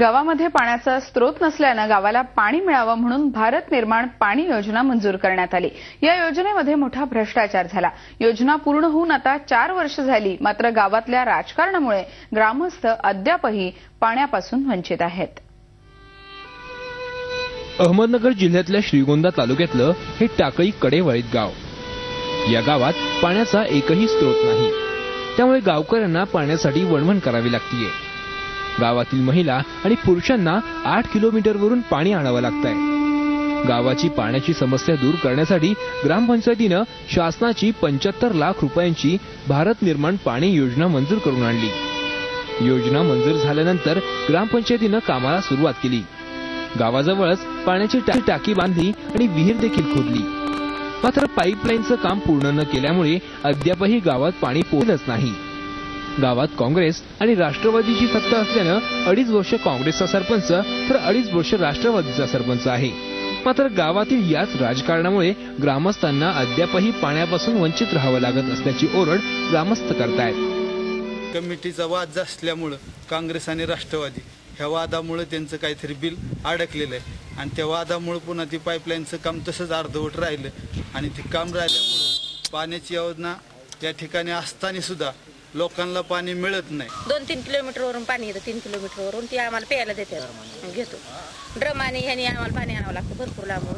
गावामध्ये पाण्याचा स्रोत नसल्याने गावाला पाणी मिळावं म्हणून भारत निर्माण पाणी योजना मंजूर करण्यात आली। या योजनेमध्ये मोठा भ्रष्टाचार झाला। योजना पूर्ण होऊन आता 4 वर्ष झाली, मात्र गावातल्या राजकारणामुळे ग्रामस्थ अद्यापही पाण्यापासून वंचित आहेत। अहमदनगर जिल्ह्यातल्या श्रीगोंदा तालुक्यातलं हे टाकळी कडेवाळीत गाव। या गावात पाण्याचा एकही स्रोत नाही, त्यामुळे गावकऱ्यांना पाण्यासाठी वणवण करावी लागतीये। गावातील महिला आणि पुरुषांना 8 किलोमीटरवरून पाणी आणावं लागतंय। गावाची पाण्याची समस्या दूर करण्यासाठी ग्रामपंचायतीनं शासनाची 75 लाख रुपयांची भारत निर्माण पाणी योजना मंजूर करून आणली। योजना मंजूर झाल्यानंतर ग्रामपंचायतीनं कामाला सुरुवात केली। गावाजवळच पाण्याची टाकी बांधली आणि विहीर देखील खोदली, मात्र पाईपलाईनचं काम पूर्ण न केल्यामुळे अद्यापही गावात पाणी पोहोचलंच नाही। गावात काँग्रेस आणि राष्ट्रवादीची सत्ता असल्यानं 2.5 वर्ष काँग्रेसचा सरपंच तर 2.5 वर्ष राष्ट्रवादीचा सरपंच आहे। मात्र गावातील याच राजकारणामुळे ग्रामस्थांना अद्यापही पाण्यापासून वंचित राहावं लागत असल्याची ओरड ग्रामस्थ करतायत। कमिटीचा वाद असल्यामुळे काँग्रेस आणि राष्ट्रवादी ह्या वादामुळे त्यांचं काहीतरी बिल अडकलेलं आहे आणि त्या वादामुळे पुन्हा ती पाईपलाईनचं काम तसंच अर्धवट राहिलं आणि ते काम राहिल्यामुळे पाण्याची योजना या ठिकाणी असताना सुद्धा लोकांना पाणी मिळत नाही। 2-3 किलोमीटरवरून पाणी येतं, 3 किलोमीटरवरून ती आम्हाला प्यायला देतात, घेतो ड्रमाने ह्याने आम्हाला पाणी आणावं लागतं भरपूर लांबून।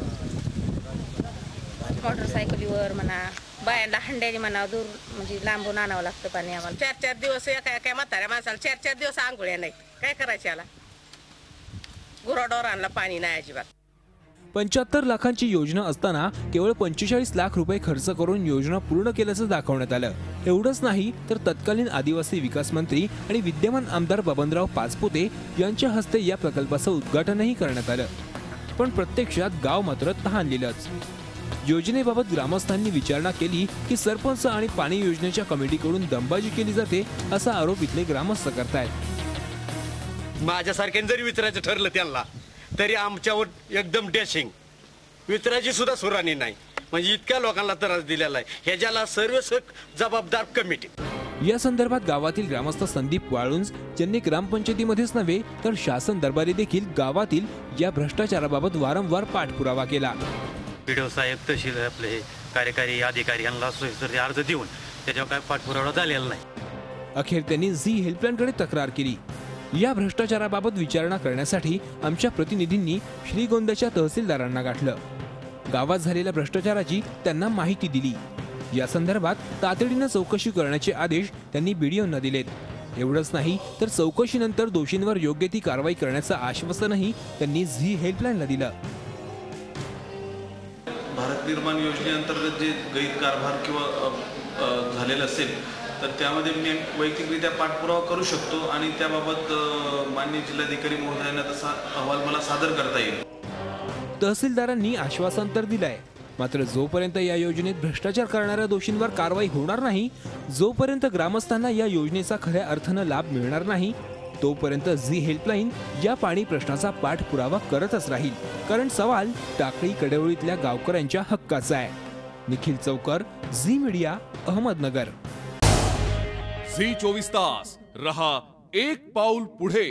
मोटरसायकलीवर म्हणा, बायांना हंड्याने म्हणा, दूर म्हणजे लांबून आणावं लागतं पाणी आम्हाला। 4-4 दिवस एका म्हाताऱ्या माणसाला 4-4 दिवस आंघोळ्या नाहीत, काय करायचे याला? गुराढोरांना पाणी नाही अजिबात। 75 लाखांची योजना असताना केवळ 45 लाख रुपये खर्च करून योजना पूर्ण केल्याचं दाखवण्यात आलं। एवढंच नाही तर तत्कालीन आदिवासी विकास मंत्री आणि विद्यमान आमदार बबनराव पाचपुते यांच्या हस्ते या प्रकल्पाचं उद्घाटनही करण्यात आलं, पण प्रत्यक्षात गाव मात्र तहानलेलंच। योजनेबाबत ग्रामस्थांनी विचारणा केली की सरपंच आणि पाणी योजनेच्या कमिटीकडून दंबाजी केली जाते, असा आरोप इथले ग्रामस्थ करतायत। माझ्यासारख्याने जरी विचारायचं ठरलं त्यांना तरी आमच्यावर एकदम डॅशिंग, विचारायची सुद्धा सुराणी नाही, म्हणजे इतक्या लोकांना त्रास दिलेला आहे। ह्याच्याला सर्वसक जबाबदार कमिटी। या संदर्भात गावातील ग्रामस्थ संदीप वाळुंज यांनी ग्रामपंचायतीमध्येच नव्हे तर शासन दरबारी देखील गावातील या भ्रष्टाचाराबाबत वारंवार पाठपुरावा केला। व्हिडिओ साहेब, तहसील आपले कार्यकारी अधिकारी यांना सविस्तर अर्ज देऊन त्याच्यावर काय पाठपुरावा झालेला नाही। अखेर त्यांनी झी हेल्पलाईनकडे तक्रार केली। या भ्रष्टाचाराबाबत विचारणा करण्यासाठी आमच्या प्रतिनिधींनी श्रीगोंद्याच्या तहसीलदारांना गाठलं। गावात झालेल्या भ्रष्टाचाराची त्यांना माहिती दिली। या संदर्भात तातडीनं चौकशी करण्याचे आदेश त्यांनी बीडीओंना दिलेत। एवढंच नाही तर चौकशीनंतर दोषींवर योग्य ती कारवाई करण्याचं आश्वासनही त्यांनी झी हेल्पलाईनला दिलं। भारत निर्माण योजनेअंतर्गत जे गैरकारभार किंवा झालेलं असेल तर त्यामध्ये मी वैयक्तिकरित्या पाठपुरावा करू शकतो आणि त्याबाबत माननीय जिल्हाधिकारी महोदयांना तसा अहवाल मला सादर करता येईल। तहसीलदारांनी आश्वासन तर दिलंय, मात्र जोपर्यंत या योजनेत भ्रष्टाचार करणाऱ्या दोषींवर कारवाई होणार नाही, जोपर्यंत ग्रामस्थांना या योजनेचा खऱ्या अर्थानं लाभ मिळणार नाही, तोपर्यंत झी हेल्पलाईन या पाणी प्रश्नाचा पाठपुरावा करतच राहील। कारण सवाल टाकळी कडेवळीतल्या गावकऱ्यांच्या हक्काचा आहे। निखिल चौकर, झी मीडिया, अहमदनगर। झी 24 तास रहा एक पाऊल पुढे।